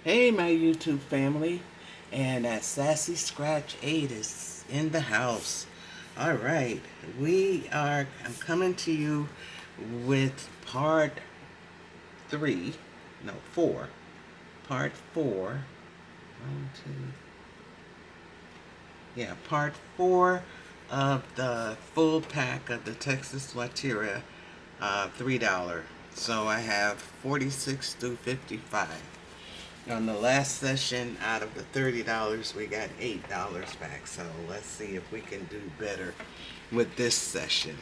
Hey, my YouTube family, and that Sassy Scratch 8 is in the house. All right, I'm coming to you with part 3, no, 4, part 4, one, two, yeah, part 4 of the full pack of the Texas Loteria, $3. So I have 46 through 55. On the last session, out of the $30, we got $8 back. So let's see if we can do better with this session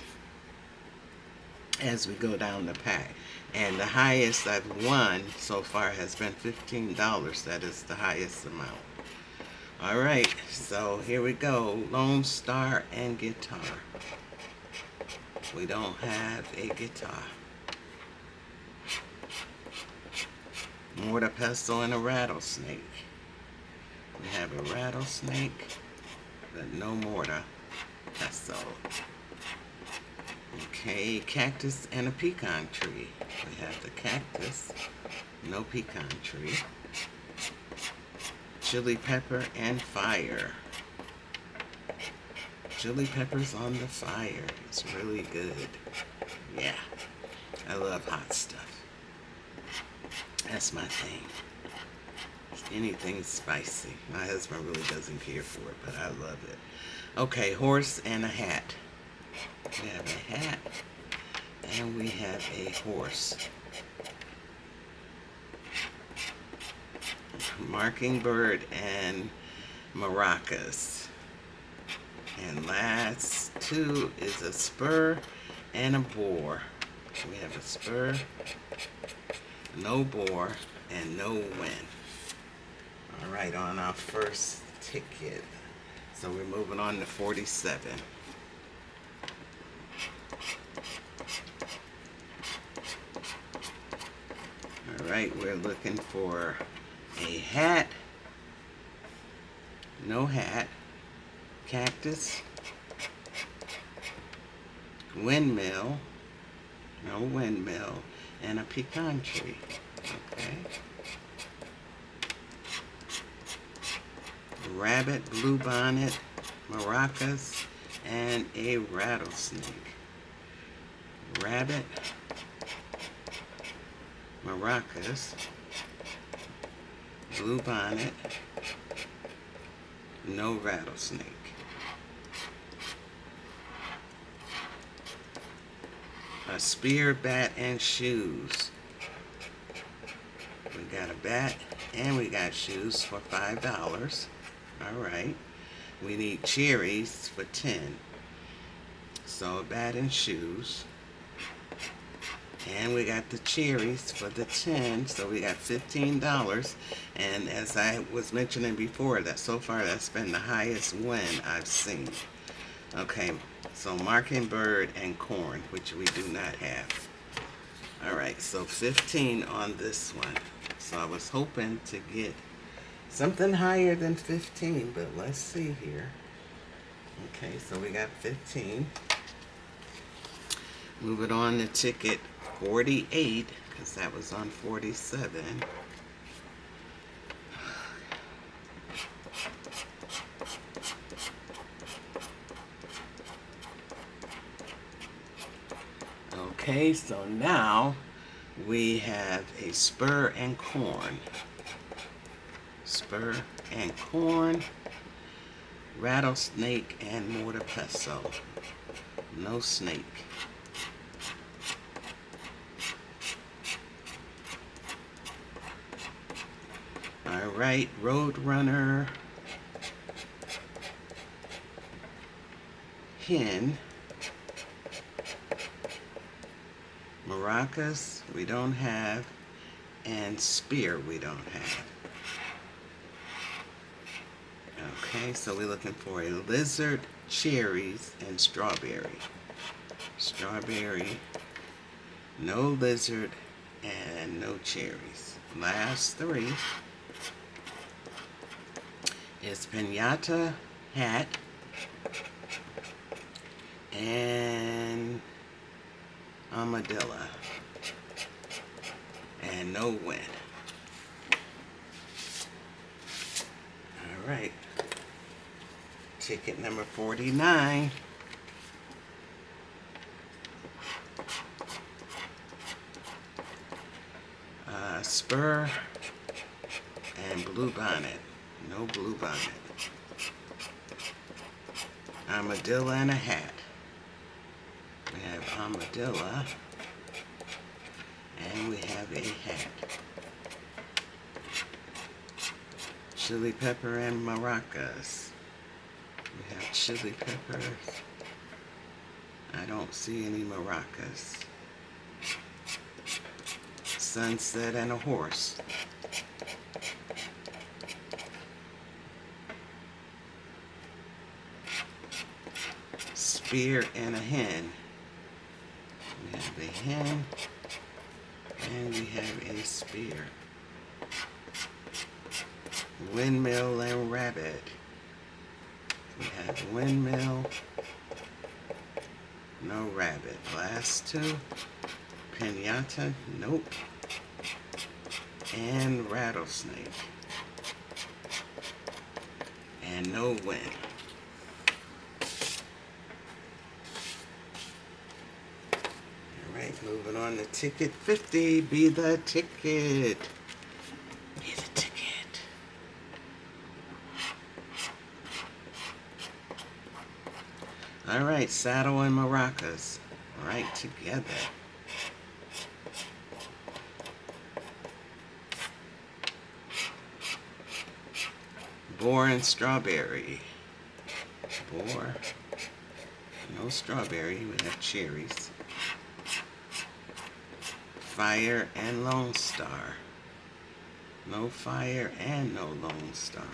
as we go down the pack. And the highest I've won so far has been $15. That is the highest amount. All right, so here we go. Lone Star and guitar. We don't have a guitar. Mortar pestle and a rattlesnake. We have a rattlesnake, but no mortar pestle. Okay, cactus and a pecan tree. We have the cactus, no pecan tree. Chili pepper and fire. Chili peppers on the fire. It's really good. Yeah, I love hot stuff. That's my thing. Anything spicy. My husband really doesn't care for it, but I love it. Okay, horse and a hat. We have a hat and we have a horse. Mockingbird and maracas. And last two is a spur and a boar. We have a spur, no boar, and no win. All right, on our first ticket. So we're moving on to 47. All right, we're looking for a hat, no hat, cactus, windmill, no windmill, and a pecan tree. Okay. Rabbit, bluebonnet, maracas, and a rattlesnake. Rabbit, maracas, bluebonnet, no rattlesnake. A spear, bat, and shoes. We got a bat and we got shoes for $5. All right. We need cherries for 10. So a bat and shoes. And we got the cherries for the 10, so we got $15. And as I was mentioning before, that so far that's been the highest win I've seen. Okay, so mockingbird and corn, which we do not have. All right, so 15 on this one. So I was hoping to get something higher than 15, but let's see here. Okay, so we got 15. Moving on to ticket 48, because that was on 47. Okay, so now we have a spur and corn. Spur and corn, rattlesnake and mortar pestle. No snake. All right, Roadrunner, hen, maracas we don't have, and spear we don't have. Okay, so we're looking for a lizard, cherries, and strawberry. Strawberry, no lizard, and no cherries. Last three is pinata, hat, and armadillo, and no win. right. Ticket number 49. Spur and blue bonnet. No blue bonnet. Armadillo and a hat. We have armadillo and we have a hat. Chili pepper and maracas. We have chili peppers. I don't see any maracas. Sunset and a horse. Spear and a hen. We have a hen and we have a spear. Windmill and rabbit. We have windmill, no rabbit. Last two. Pinata, nope. And rattlesnake. And no wind. Alright, moving on to ticket 50. Be the ticket. Be the ticket. Alright, saddle and maracas. Right together. Boar and strawberry. Boar. No strawberry. We have cherries. Fire and Lone Star. No fire and no Lone Star.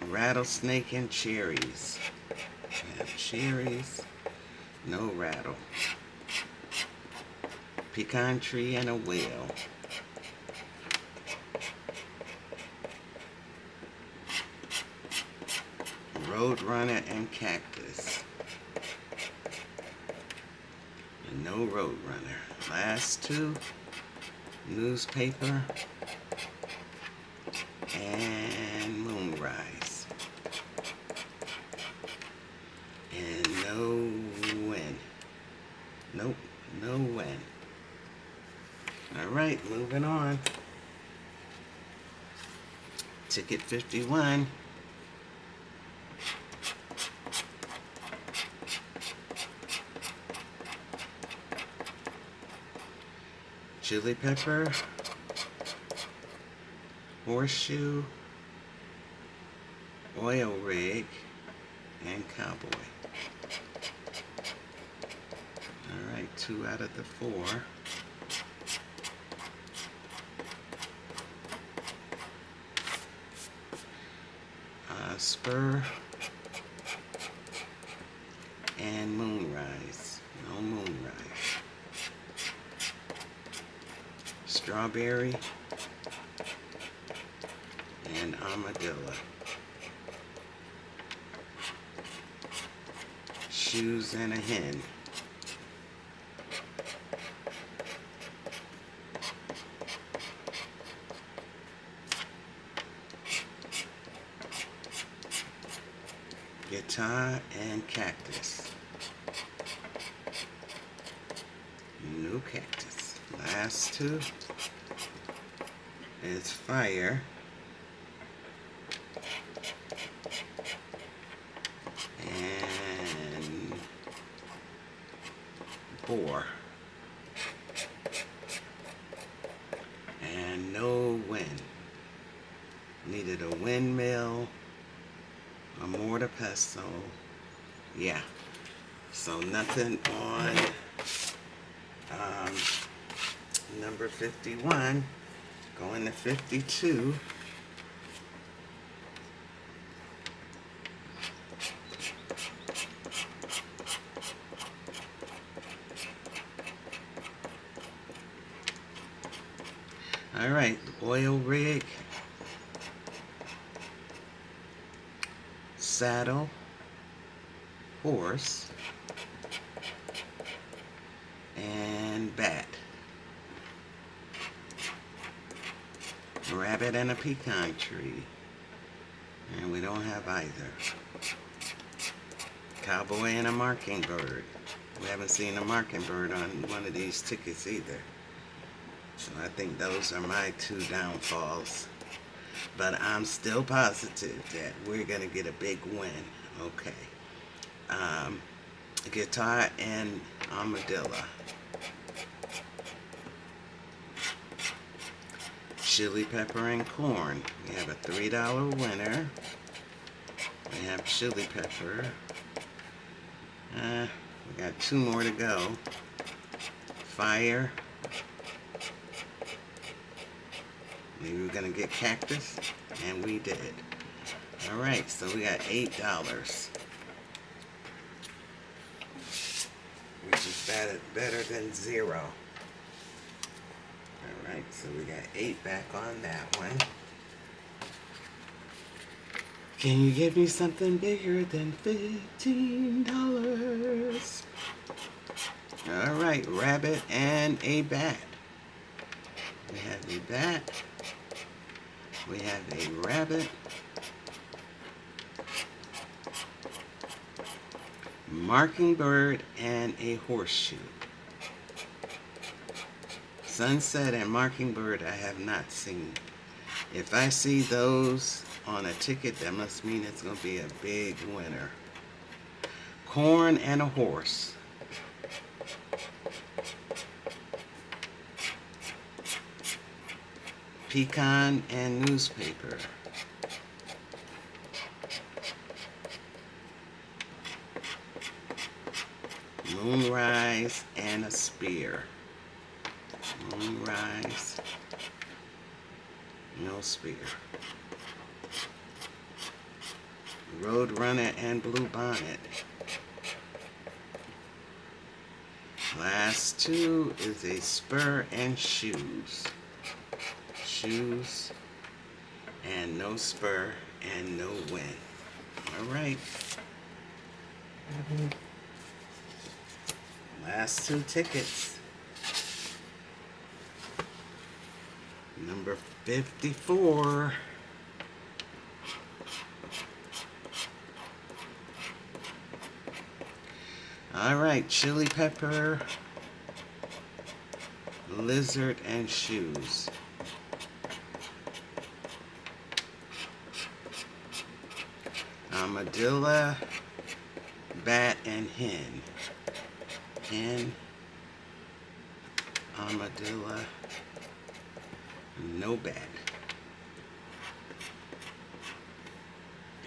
Rattlesnake and cherries. We have cherries. No rattle. Pecan tree and a whale. Roadrunner and cactus. And no Roadrunner. Last two. Newspaper and moonrise. And no wind. Nope, no wind. Alright, moving on. Ticket 51. Chili pepper, horseshoe, oil rig, and cowboy. Alright, 2 out of the 4. Spur and moonrise. No moonrise. Strawberry and armadillo. Shoes and a hen. Guitar and cactus. No cactus. Last two is fire and boar and no wind. Needed a windmill, a mortar pestle. Yeah, so nothing on number 51. Going to 52. All right, oil rig, saddle, horse, and bat. Rabbit and a pecan tree. And we don't have either. Cowboy and a mockingbird. We haven't seen a mockingbird on one of these tickets either. So I think those are my two downfalls. But I'm still positive that we're going to get a big win. Okay. Guitar and armadillo. Chili pepper and corn. We have a $3 winner. We have chili pepper. We got two more to go. Fire. Maybe we're going to get cactus. And we did. Alright, so we got $8. Which is better than zero. Alright, so we got 8 back on that one. Can you give me something bigger than $15? Alright, rabbit and a bat. We have a bat. We have a rabbit. Mockingbird and a horseshoe. Sunset and mockingbird I have not seen. If I see those on a ticket, that must mean it's going to be a big winner. Corn and a horse. Pecan and newspaper. Moonrise and a spear. Moonrise. No spear. Roadrunner and bluebonnet. Last two is a spur and shoes. Shoes and no spur and no win. Alright. Last two tickets. Number 54. Alright, chili pepper, lizard, and shoes. Armadillo, bat, and hen. Hen, armadillo, no bat.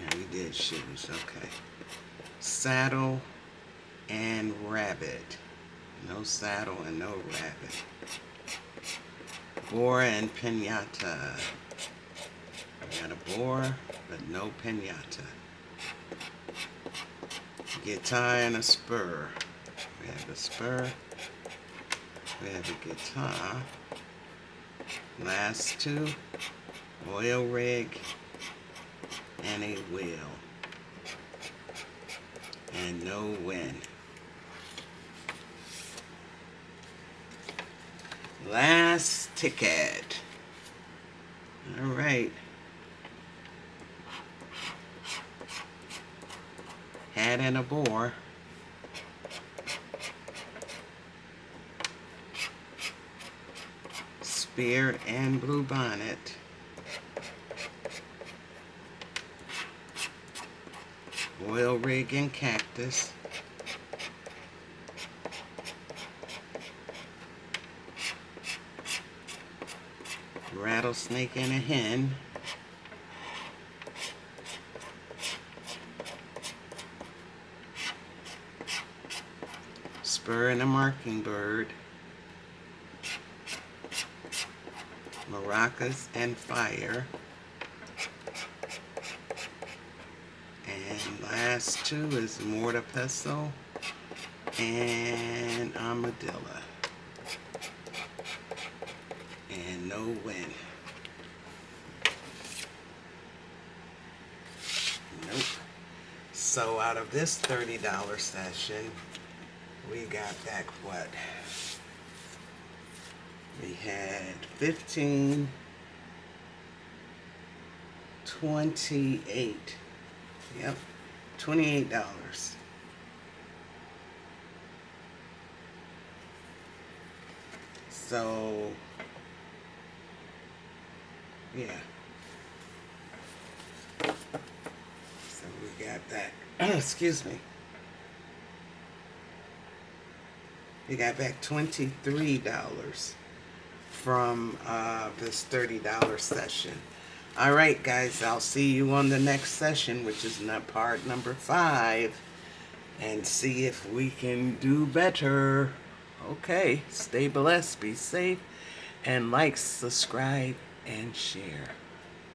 And we did shoes, okay. Saddle and rabbit. No saddle and no rabbit. Boar and pinata. We got a boar, but no pinata. Guitar and a spur. We have a spur. We have a guitar. Last two, oil rig and a wheel. And no win. Last ticket. All right. Hat and a boar. Spear and bluebonnet. Oil rig and cactus. Rattlesnake and a hen. Spur and a mockingbird. Maracas and fire. And last two is mortar pestle and armadillo. And no win. Nope. So out of this $30 session, we got back what? We had 15, $28. Yep, $28. So, yeah. So we got that. Excuse me. We got back $23 from this $30 session. All right, guys, I'll see you on the next session, which is not part number 5, and see if we can do better. Okay, stay blessed, be safe, and like, subscribe, and share.